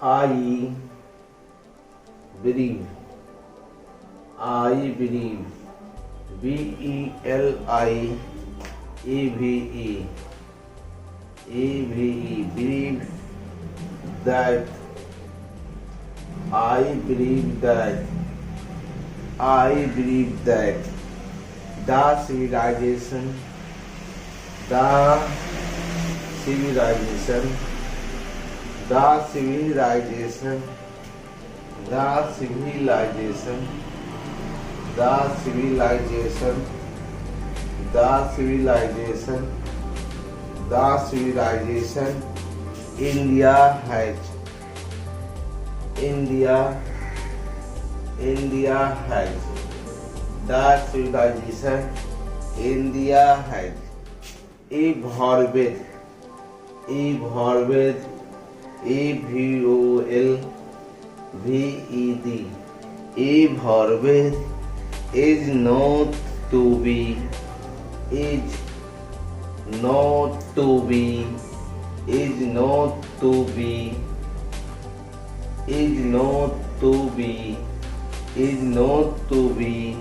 I believe. I believe. BELIEVE. Believe that. I believe that. I believe that the civilization, the civilization, the civilization, the civilization, the civilization, the civilization, the civilization, India has, India has, the civilization India has evolved, evolved, evolved, evolved, is not to be, is not to be, is not to be, is not to be, is not to be,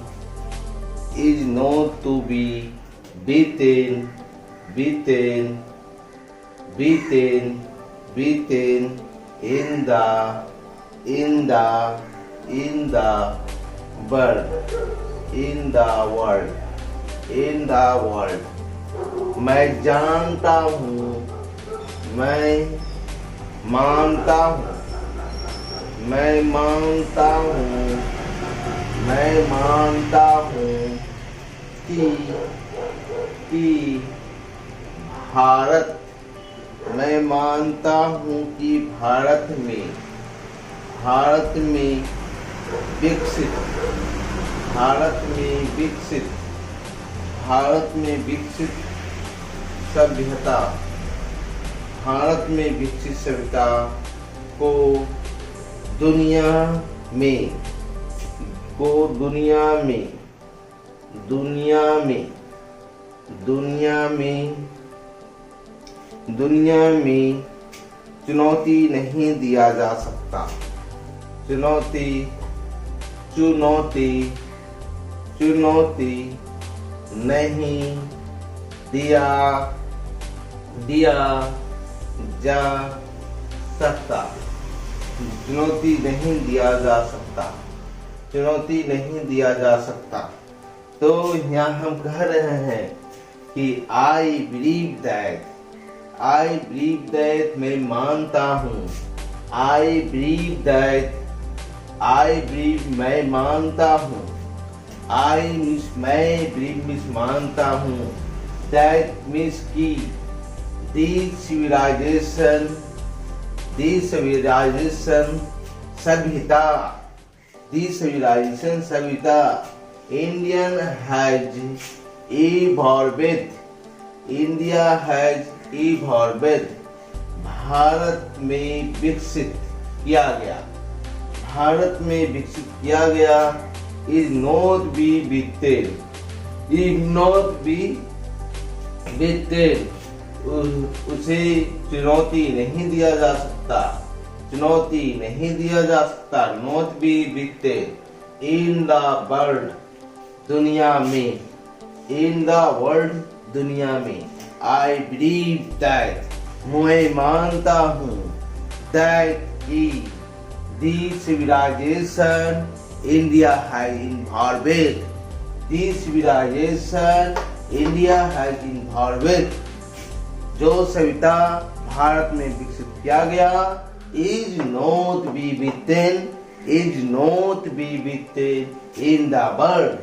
is not to be beaten, beaten, beaten, beaten in the world, in the world, in the world. मैं जानता हूँ, मैं मानता हूँ, मैं मानता हूँ, मैं मानता हूँ कि भारत, मैं मानता हूँ कि भारत में विकसित, भारत में विकसित, भारत में विकसित सभ्यता, भारत में विकसित सभ्यता को दुनिया में, को दुनिया में, दुनिया में, दुनिया में, दुनिया में चुनौती नहीं दिया जा सकता, चुनौती, चुनौती, चुनौती नहीं दिया, दिया जा सकता, चुनौती नहीं दिया जा सकता, चुनौती नहीं दिया जा सकता। तो यहाँ हम कह रहे हैं कि I believe that, I believe that, मैं मानता हूँ, I believe that, I believe, मैं मानता हूँ, आई मीन्स मैं, बिलीव मीन्स मानता हूँ, दैट मीन्स की दी सिविलाइजेशन, दी सिविलाइजेशन सभ्यता, दी सिविलाइजेशन सभ्यता Indian has evolved, India has evolved, Bharat में विकसित किया गया, भारत में विकसित किया गया, is not be beaten, is not be beaten, उसे चुनौती नहीं दिया जा सकता, चुनौती नहीं दिया जा सकता, not be beaten in the world, दुनिया में, इन द वर्ल्ड, दुनिया में। आई बिलीव दैट, मैं मानता हूँ, दैट की the civilization India has evolved, the civilization India has evolved, जो सभ्यता भारत में विकसित किया गया, is not be beaten, is not be beaten in the world,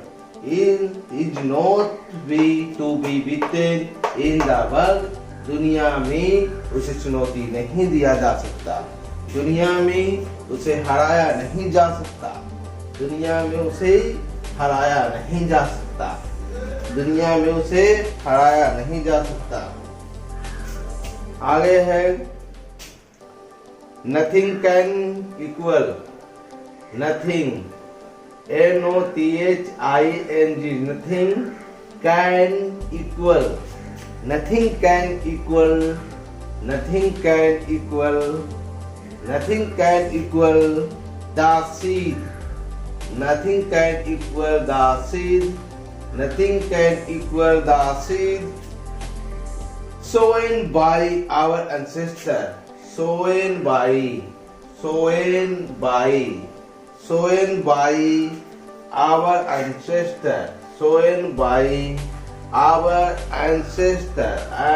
is not be to be beaten in the world, दुनिया में उसे चुनौती नहीं दिया जा सकता, दुनिया में उसे हराया नहीं जा सकता, दुनिया में उसे हराया नहीं जा सकता, दुनिया में उसे हराया नहीं जा सकता। आगे है nothing can equal, nothing, NOTHING, nothing can equal, nothing can equal, nothing can equal Nothing can equal the seed. Nothing can equal the seed. Nothing can equal the seed sown by our ancestor. Sown by our ancestor. Sown by our ancestors.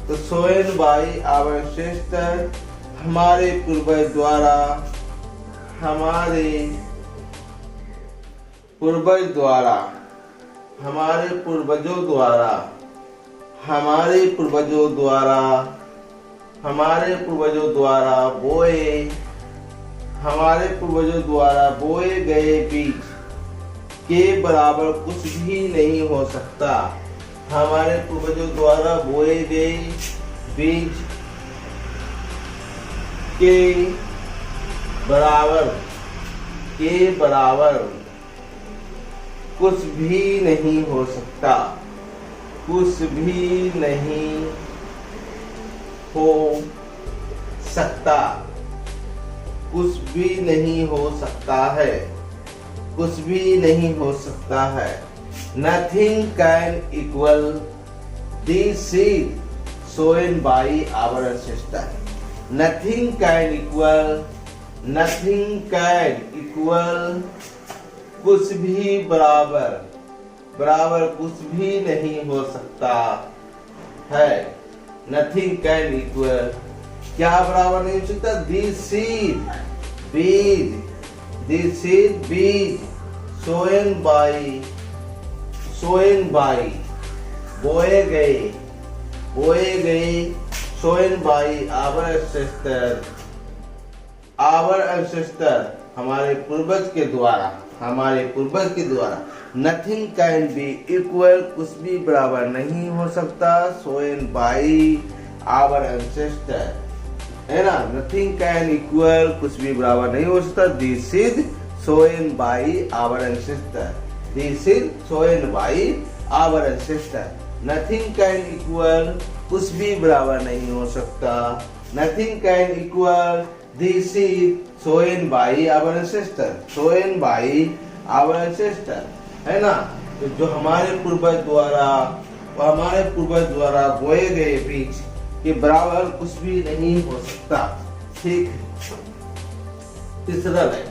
तो shown by our ancestor, हमारे पूर्वज द्वारा, हमारे पूर्वजों द्वारा बोए गए बीज के बराबर कुछ भी नहीं हो सकता। हमारे पूर्वजों द्वारा बोए गए बीज के बराबर कुछ भी नहीं हो सकता। कुछ भी नहीं हो सकता। कुछ भी नहीं हो सकता है। कुछ भी नहीं हो सकता है। Nothing can equal the seed sown by our ancestor. Nothing can equal कुछ भी बराबर कुछ भी नहीं हो सकता है। Nothing can equal क्या बराबर नहीं हो सकता? The seed बीज sown by बोए गए sown by our ancestor हमारे पूर्वज के द्वारा। Nothing can be equal कुछ भी बराबर नहीं हो सकता sown by our ancestor, है ना। Nothing can equal कुछ भी बराबर नहीं हो सकता the seed sown by our ancestor. Nothing can equal कुछ भी बराबर नहीं हो सकता। Nothing can equal the seed sown by our ancestor, है ना। तो जो हमारे पूर्वज द्वारा बोए गए बीज के बराबर कुछ भी नहीं हो सकता। ठीक। तीसरा लाइन,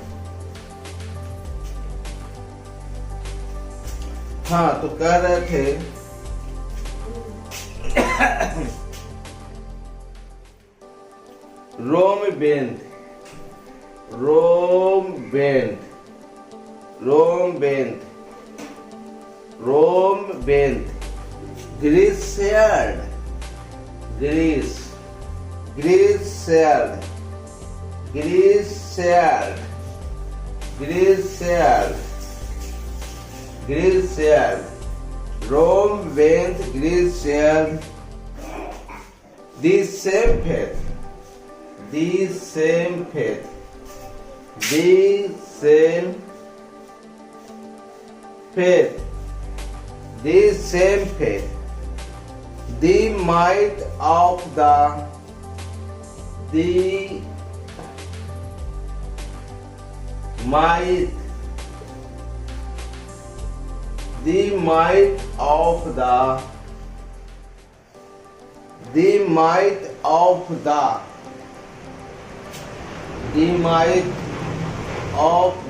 हाँ तो कह रहे थे रोम बेंथ Greece, Rome, Venice, Greece shared the same faith, the same faith, the might of the might of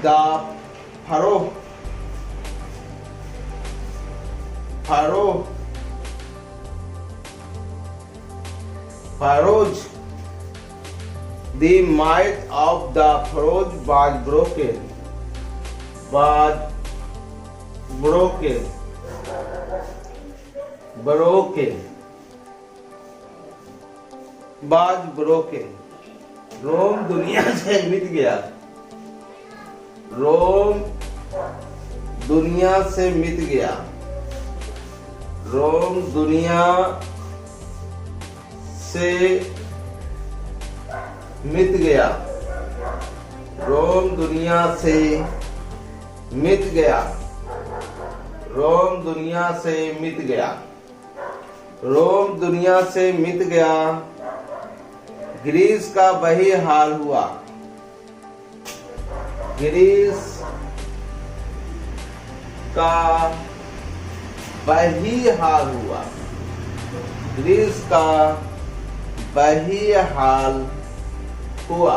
the Pharaoh, the might of the Pharaoh was broken. रोम दुनिया से मिट गया। रोम दुनिया से मिट गया। रोम दुनिया से मिट गया। रोम दुनिया से मिट गया। रोम दुनिया से मिट गया। रोम दुनिया से मिट गया, ग्रीस का वही हाल हुआ। ग्रीस का वही हाल हुआ। ग्रीस का वही हाल हुआ।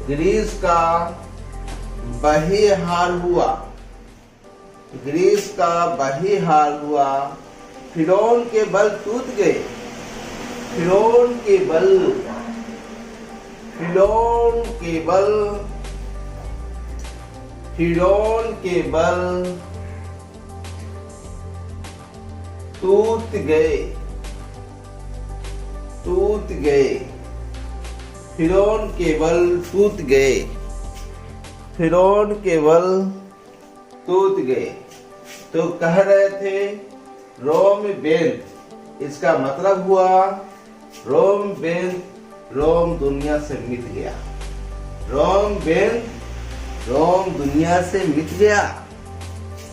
ग्रीस का वही हाल हुआ। ग्रीस का वही हाल हुआ। फिरौन के बल टूट गए। फिरौन के बल, फिरौन के बल, फिरौन के बल टूट गए, टूट गए। फिरौन के बल टूट गए। फिरौन के बल टूट गए। तो कह रहे थे रोम बेल्ट, इसका मतलब हुआ रोम बेल्ट, रोम दुनिया से मिट गया। रोम बेल्ट, रोम दुनिया से मिट गया।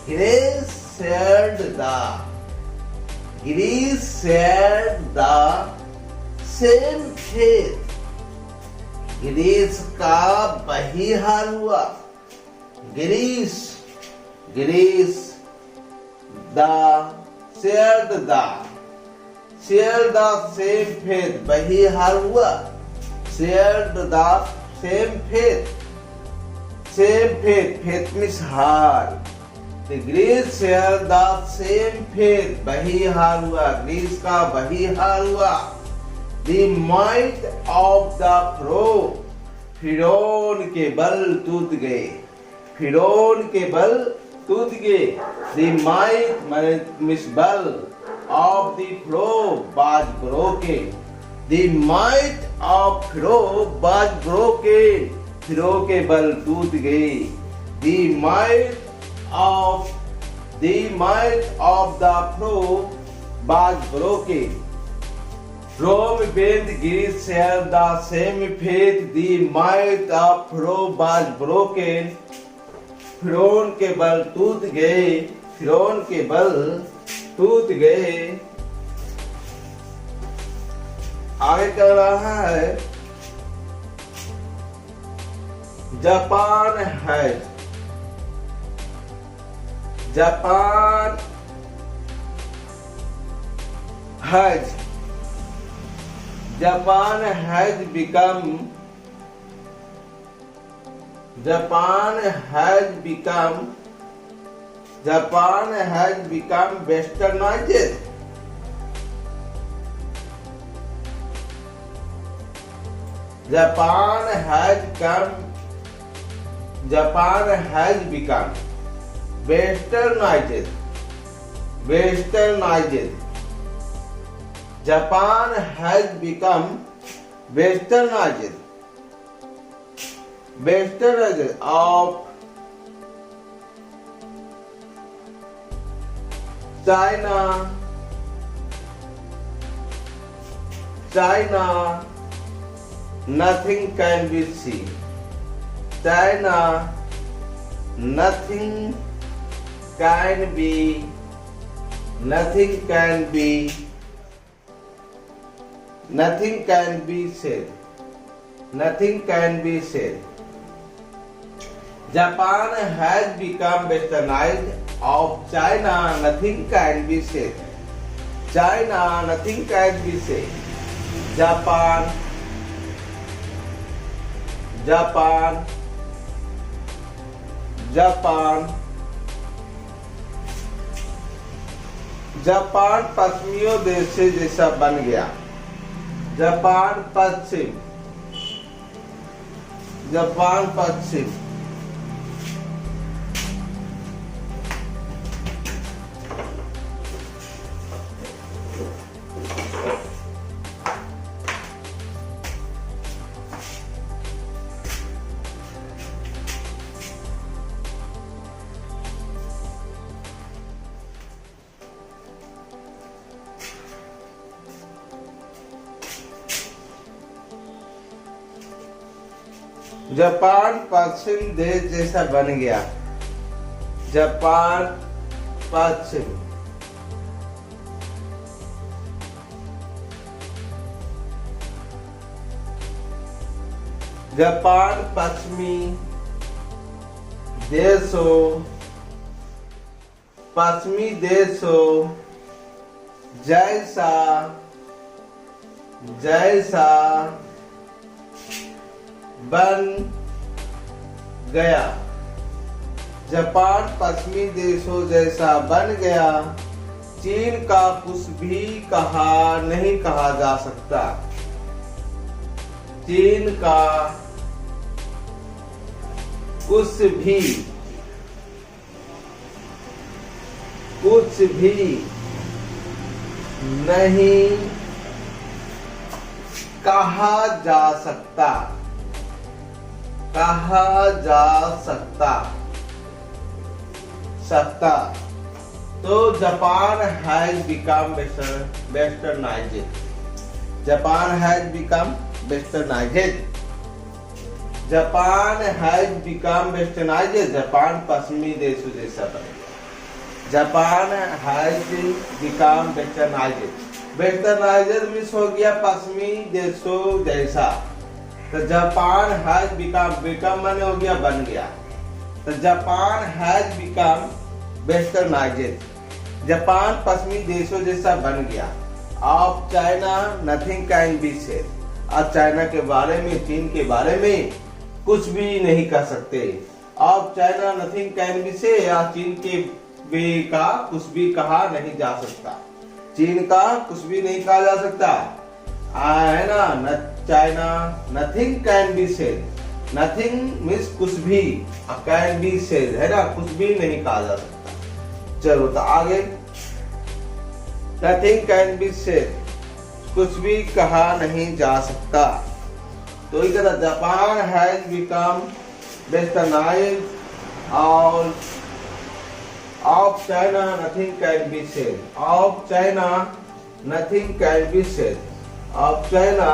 Greece shared the, Greece shared the same faith. Greece का वही हाल हुआ। Greece, Greece the shared the, share the same faith, वही हाल हुआ। Shared the same faith, same faith, faith means हाल। Greece share the same faith, वही हाल हुआ। ग्रीस का वही हाल हुआ। The might of the Pharaoh, फिरौन के बल टूट गए। फिरौन के बल टूट गए। The might मीन्स बल, of the Pharaoh was broken. The might of Pharaoh was broken. फिरौ के बल टूट गए। The might of the Pharaoh was broken. Rome bent Greece shared the same fate. The might of Pharaoh was broken. फिरौन के बल टूट गए। फिरौन के बल टूट गए। आगे कह रहा है जापान है, Japan has, Japan has become, Japan has become, Japan has become westernized. Japan has come, Japan has become westernized, westernized. Japan has become westernized, westernized of China, China, nothing can be seen. China, nothing can be, nothing can be, nothing can be said. Nothing can be said. Japan has become westernized of China. Nothing can be said. China, nothing can be said. Japan, Japan, Japan, Japan पश्चिमियों देश से जैसा बन गया। Japan पश्चिम, Japan पश्चिम, Japan पश्चिम देश जैसा बन गया। जापान पश्चिम, जापान पश्चिमी देशों जैसा बन गया। जापान पश्चिमी देशों जैसा बन गया। चीन का कुछ भी नहीं कहा जा सकता। चीन का कुछ भी नहीं कहा जा सकता। तो Japan has become westernised. Japan has become westernised. Japan पश्चिमी देशों जैसा बन गया। Japan has become westernised means हो गया पश्चिमी देशों जैसा। तो जापान हैज बिकम माने हो गया बन गया। तो Japan has become westernised. Japan पश्चिमी देशों जैसा बन गया। Of China nothing can be said. आप चाइना के बारे में, चीन के बारे में कुछ भी नहीं कह सकते। Of China nothing can be said. या चीन के का कुछ भी कहा नहीं जा सकता। चीन का कुछ भी नहीं कहा जा सकता है ना। China nothing can be said. Nothing means कुछ भी, कैन बी सेड है ना, कुछ भी नहीं कहा जा सकता। चलो तो आगे, नथिंग कैन बी सेड, कुछ भी कहा नहीं जा सकता। तो इधर जापान हैज बिकम वेस्टर्नाइज्ड और of China nothing can be said. Of China nothing can be said. Of China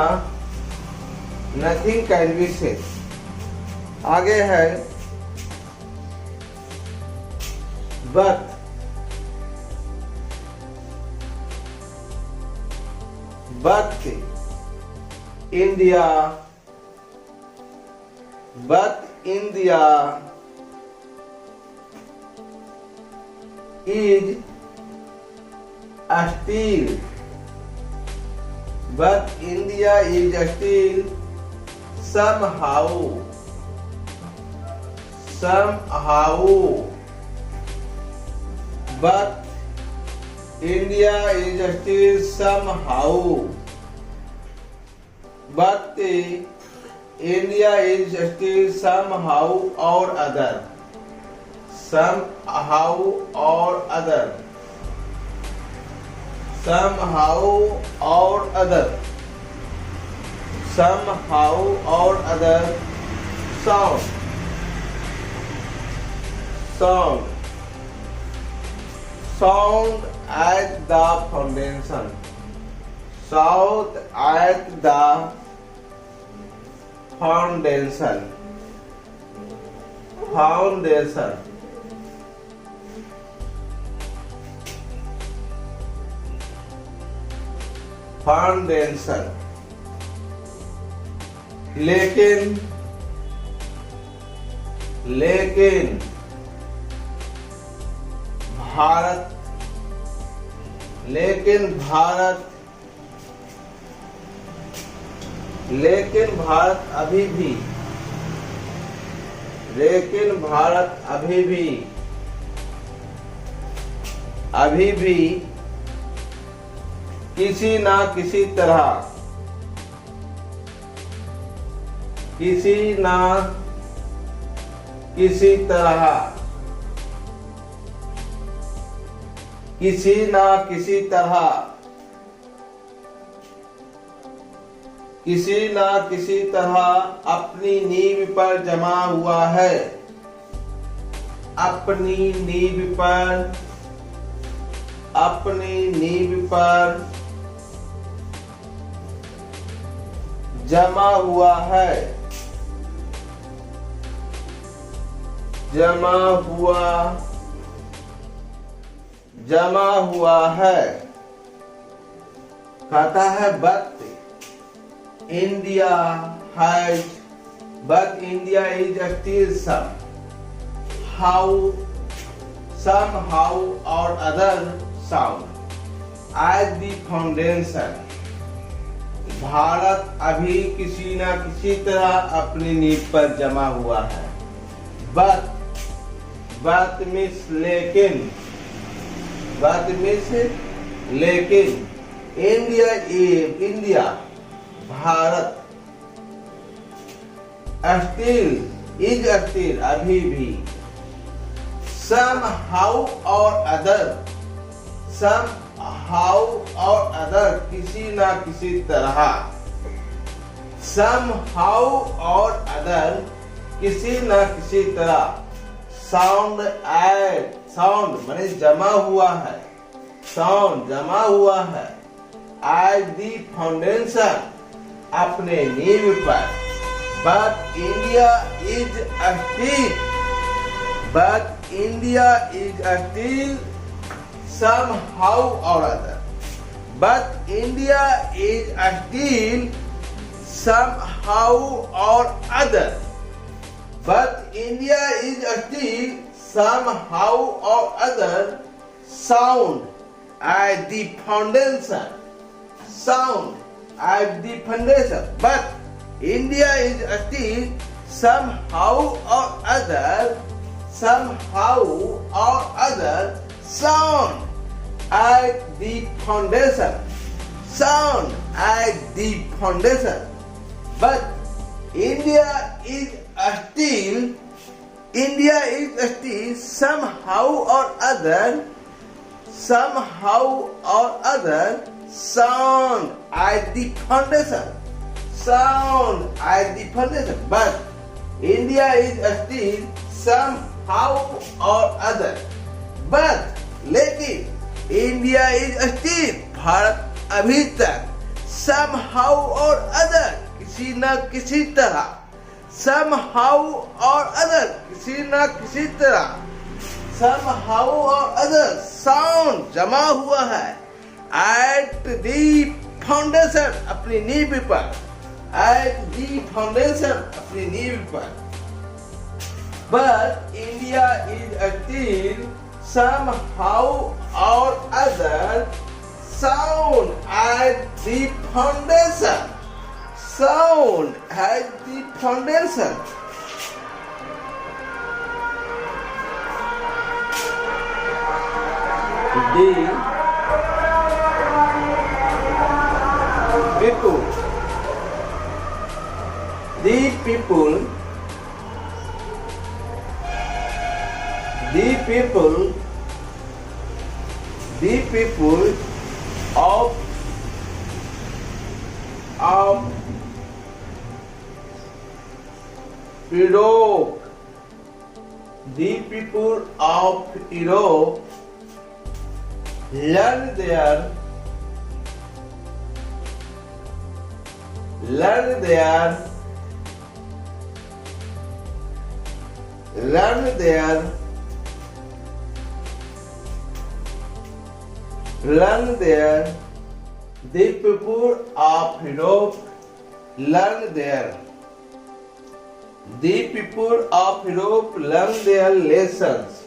nothing can be said. आगे है but India is still somehow but India is still somehow or other sound at the foundation. लेकिन भारत अभी भी किसी ना किसी तरह अपनी नींव पर जमा हुआ है। अपनी नींव पर जमा हुआ है। कहता है but India has but India is still somehow or other sound as the foundation. Bharat अभी किसी न किसी तरह अपनी नींव पर जमा हुआ है, but means लेकिन इंडिया भारत still अभी भी somehow or other किसी ना किसी तरह somehow or other किसी ना किसी तरह साउंड माने जमा हुआ है as the foundation अपने नींव पर, but India is still somehow or other. But India is still somehow or other. But India is still somehow or other sound as the foundation. But India is still somehow or other sound as the foundation. But India is still somehow or other sound as the foundation. But India is still somehow or other. But लेकिन India is still Bharat अभी तक somehow or other किसी न किसी तरह somehow or other sound जमा हुआ है at the foundation अपनी नींव पर, but India is still somehow or other sound as the foundation. The people of Europe, learn there, the people of Europe learn there. The people of Europe learn their lessons.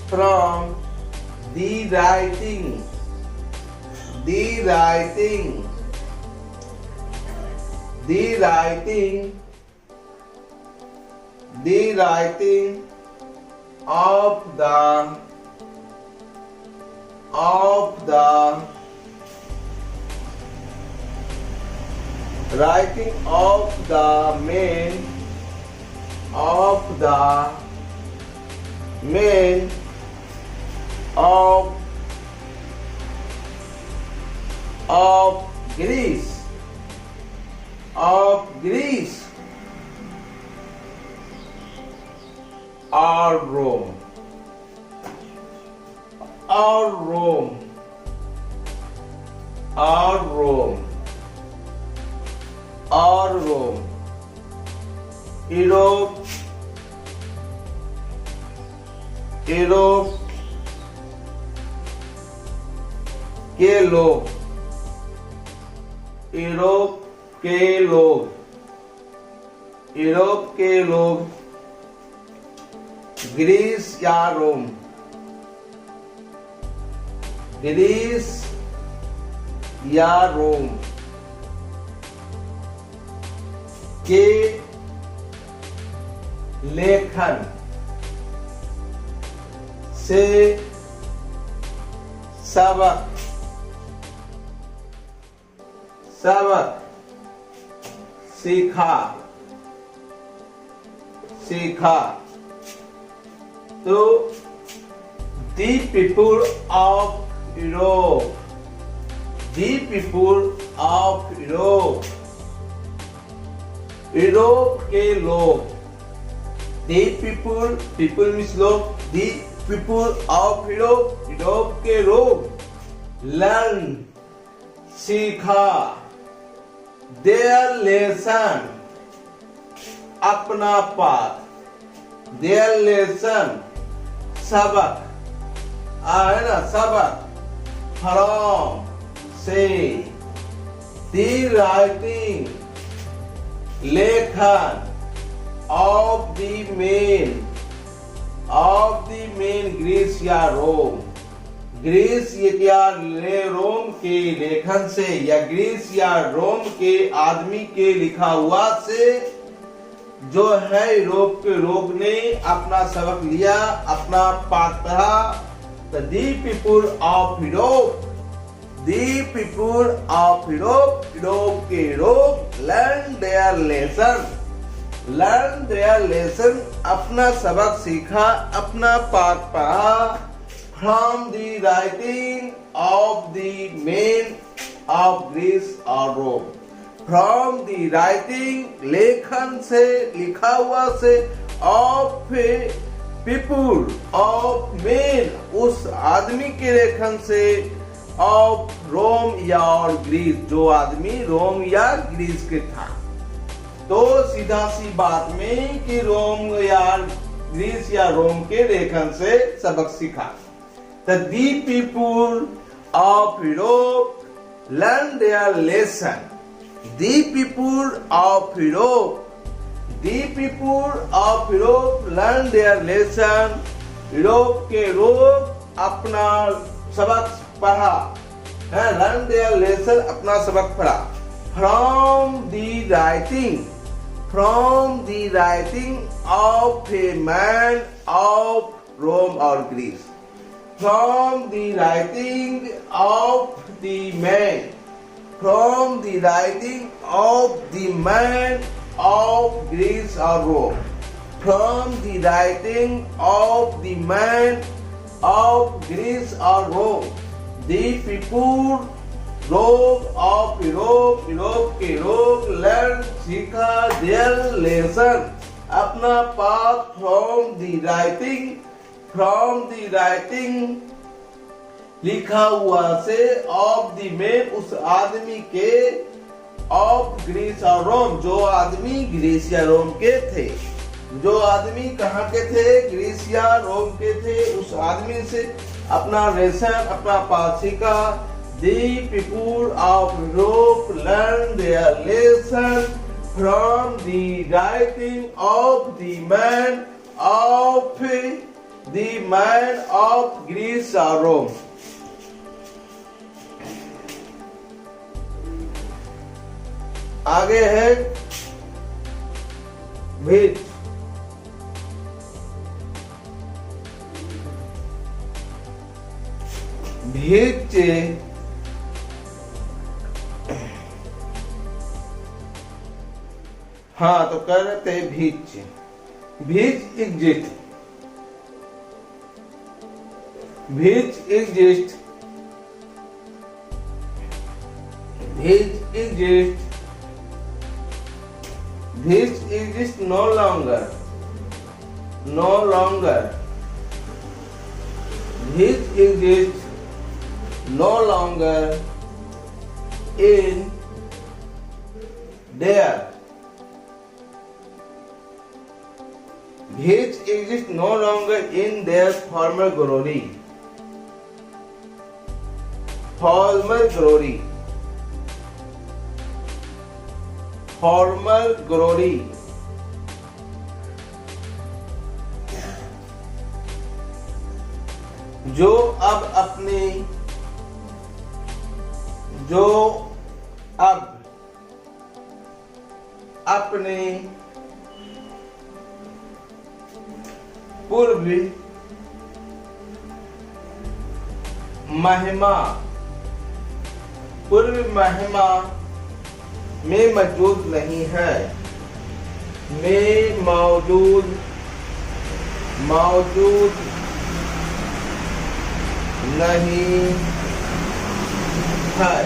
From the writing of the men of Greece or Rome. Europe के लोग, Europe के लोग, Europe के लोग, Greece या रोम, Greece या रोम के लेखन से सबक सीखा तो the people of Europe, the people of Europe, Europe के लोग, the people means लोग, the people of Europe, Europe के लोग, learn सीखा, their lesson अपना पाठ, their lesson सबक, है ना सबक, from से, the writing लेखन, of the main ग्रीस या रोम, ग्रीस ये क्या रोम के लेखन से या ग्रीस या रोम के आदमी के लिखा हुआ से जो है यूरोप के लोग ने अपना सबक लिया, अपना पाठ पढ़ा। the people of Europe, the people of Europe, Europe के लोग learn their lesson, अपना सबक सीखा, अपना पाठ पढ़ा, from the writing of the men of Greece or Rome, from the writing लेखन से लिखा हुआ से of people of men उस आदमी के लेखन से of रोम या और ग्रीस जो आदमी रोम या ग्रीस के था। तो सीधा सी बात में कि रोम या ग्रीस या रोम के लेखन से सबक सीखा। The people of Europe learn their lesson. The people of Europe learn their lesson. Europe के लोग अपना सबक पढ़ा, learn their lesson अपना सबक पढ़ा। From the writing of a man of Rome or Greece. From the writing of the man of Greece or Rome. From the writing of the man of Greece or Rome. The people of Europe, Europe के लोग learn सीखा their lesson अपना पाठ from the writing लिखा हुआ से of the man उस आदमी के of Greece और Rome जो आदमी ग्रीस या रोम के थे, जो आदमी कहाँ के थे ग्रीस या रोम के थे उस आदमी से अपना लेसन अपना पाठ सीखा। The people of Europe learn their lesson from the writing of the man of Greece or Rome. आगे है भीत। भीत हाँ तो कर रहे थे भीत exist no longer this exists no longer in there. This exists no longer in their former glory. Formal glory, formal glory, जो अब अपने पूर्व महिमा में मौजूद नहीं है, में मौजूद नहीं है।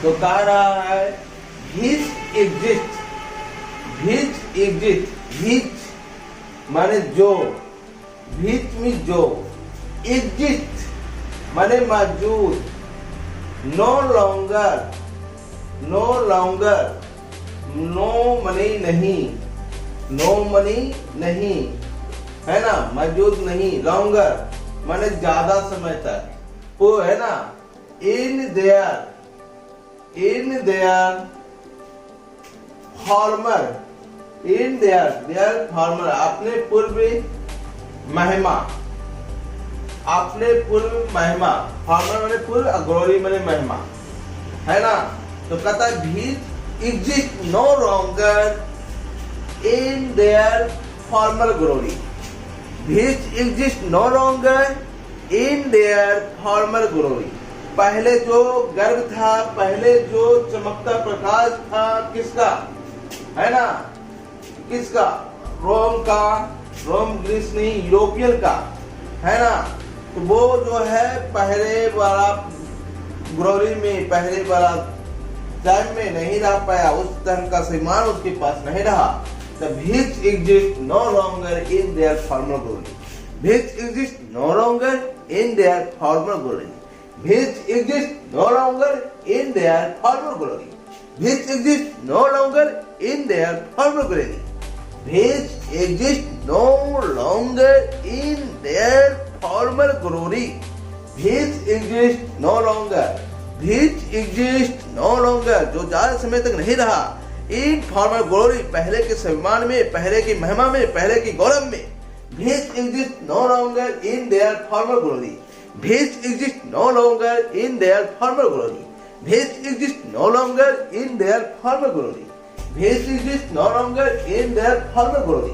तो कह रहा है his exist, माने जो, his में जो, exist माने मौजूद, no longer, no मनी नहीं, है ना, मौजूद नहीं, longer माने ज्यादा समय तक, वो है ना, in their former, अपने पूर्व महिमा, फॉर्मर माने पूर्व, ग्लोरी माने महिमा, है ना। तो कहता है भी exist no longer in their former glory, Which exist no longer in their former glory. पहले जो गर्व था, पहले जो चमकता प्रकाश था, किसका, है ना, किसका, रोम ग्रीस नहीं, यूरोपियन का, है ना। तो वो जो है पहले वाला ग्लोरी में, पहले वाला टाइम में नहीं रह पाया, उस तरह का सम्मान उसके पास नहीं रहा। Which exist no longer in their former glory. Which exist no longer in their former glory. Which exist no longer in their former glory. Which exist no longer in their former glory. Which exist no longer in their former glory. Which exist no longer. Which exist no longer, जो ज्यादा समय तक नहीं रहा, इन farmer glory, पहले के सम्मान में, पहले की महिमा में, पहले की गौरव में। Which exist no longer in their former glory. Which exist no longer in their former glory. Which exist no longer in their former glory. Which exist no longer in their former glory.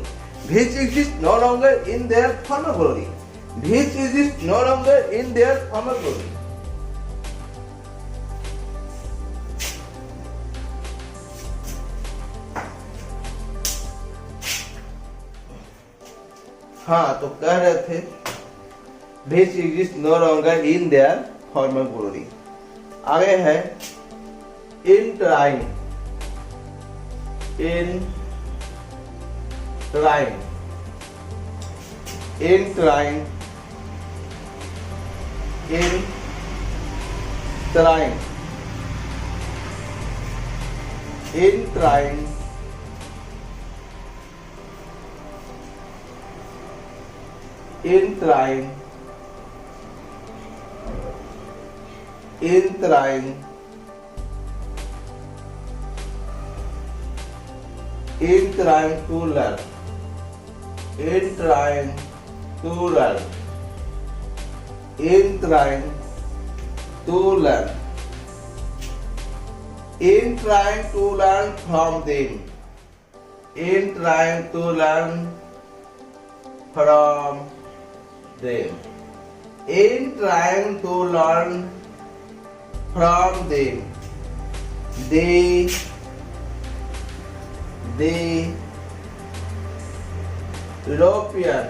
Which exist no longer in their former glory. Which exist no longer in their former glory. हाँ, तो कह रहे थे which exist no longer in their former glory. आगे है entering, from them. In trying to learn from them. In trying to learn from them. The European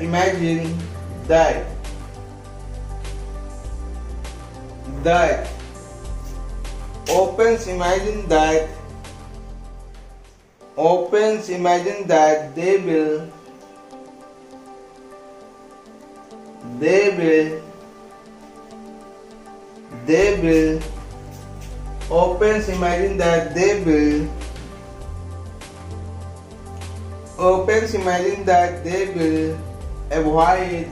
imagine that Opens imagine that they will opens imagine that they will avoid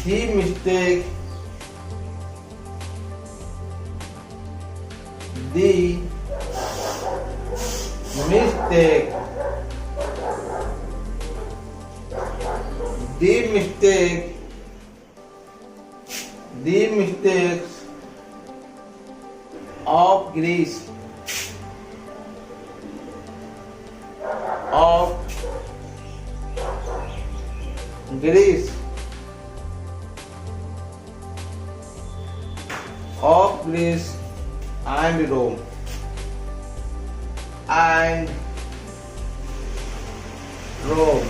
the mistake the mistakes of Greece and Rome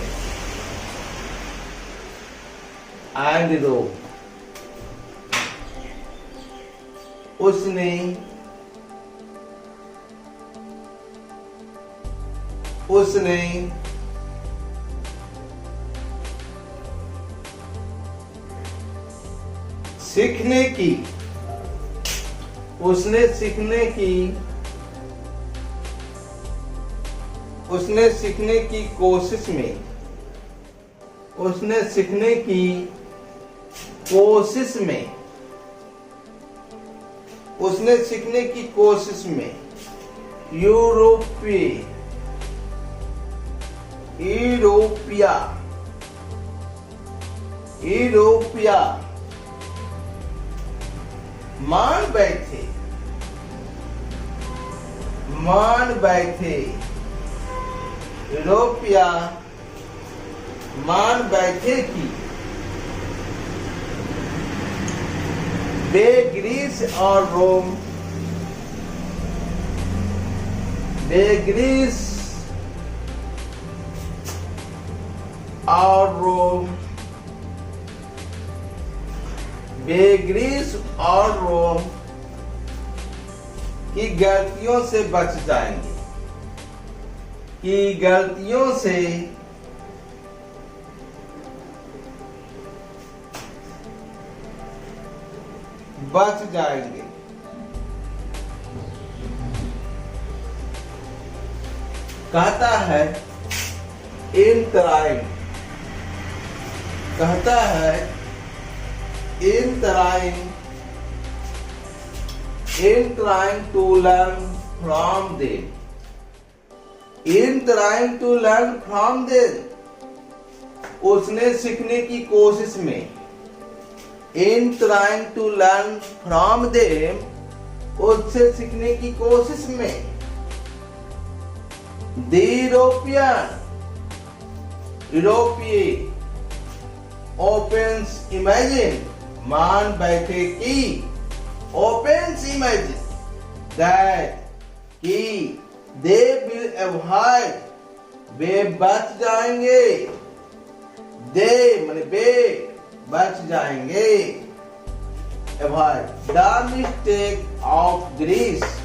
उसने सीखने की कोशिश में europaea मान बैठे europaea मान बैठे कि वे ग्रीस और रोम की गलतियों से बच जाएंगे कहता है in trying to learn from them उसने सीखने की कोशिश में in trying to learn from them उससे सीखने की कोशिश में the यूरोपीय opens imagine मान बैठे कि opens imagine that कि they will avoid वे बच जाएंगे वे बच जाएंगे avoid the mistake of Greece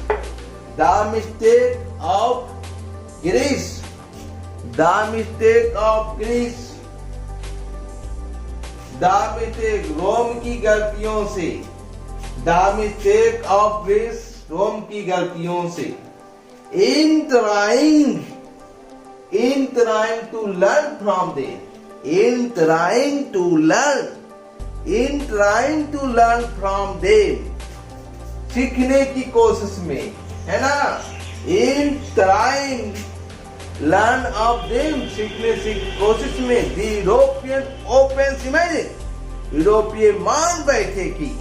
रोम की गलतियों से the mistake of Greece रोम की गलतियों से in trying to learn from them in trying to learn from them सीखने की कोशिश में है ना in trying learn of them सीखने की कोशिश में the European opens imagine यूरोपीय मान बैठे कि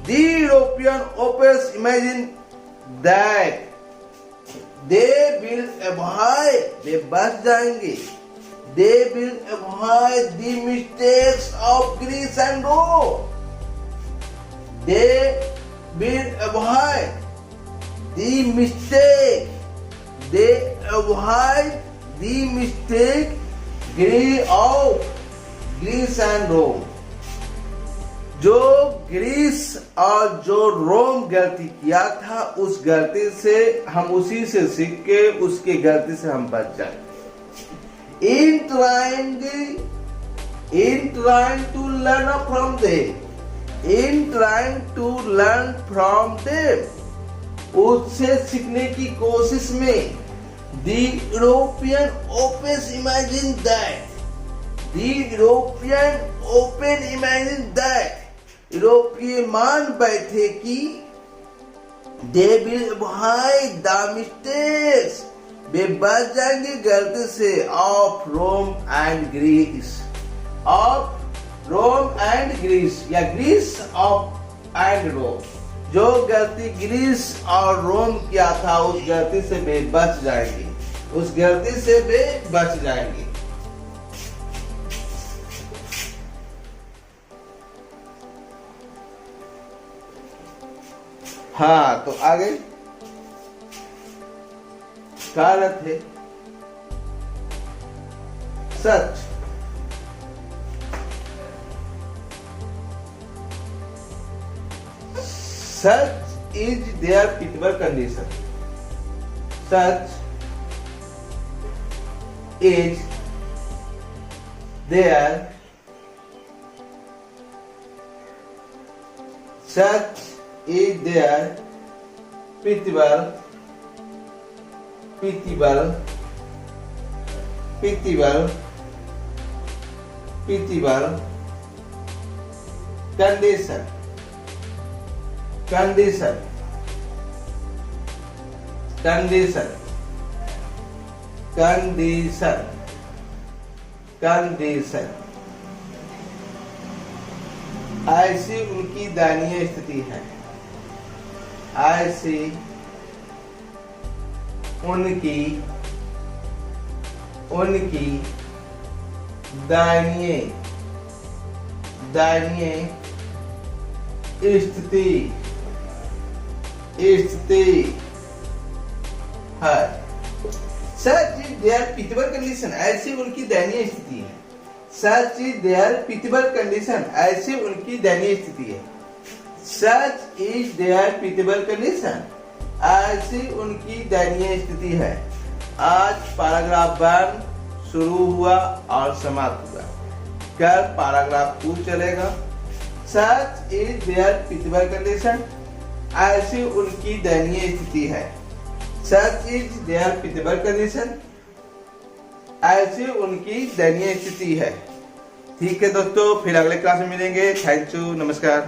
the European opens imagine that they will avoid वे बच जाएंगे they will avoid the mistakes of Greece and Rome. They will avoid the mistake. They avoid the mistake of Greece and Rome. जो Greece और जो रोम गलती किया था, उस गलती से हम उसी से सीख के उसकी गलती से हम बच जाए. In trying to learn from them, in trying to learn from them, उससे सीखने की कोशिश में, the European opens imagine that, यूरोपीय मान बैठे कि they will avoid the mistakes, वे बच जाएंगे गलती से of Rome and Greece, या ग्रीस and Rome. जो गलती ग्रीस और रोम किया था, उस गलती से वे बच जाएंगे. हाँ, तो आगे क्या अर्थ है? सच is their pitiable condition. Such is their pitiable condition. ऐसी उनकी दयनीय स्थिति है. ऐसी उनकी दयनीय स्थिति है. Such is their pitiable condition. ऐसी उनकी दयनीय स्थिति है. Such is their pitiable condition. ऐसी उनकी दयनीय स्थिति है. Such is their pitiable condition. ऐसी उनकी दयनीय स्थिति है. आज पैराग्राफ 1 शुरू हुआ और समाप्त हुआ. कल पैराग्राफ 2 चलेगा. Such is their pitiable condition. ऐसी उनकी दयनीय स्थिति है. Such is their pitiable condition. ऐसी उनकी दयनीय स्थिति है. ठीक है दोस्तों, फिर अगले क्लास में मिलेंगे. थैंक यू, नमस्कार.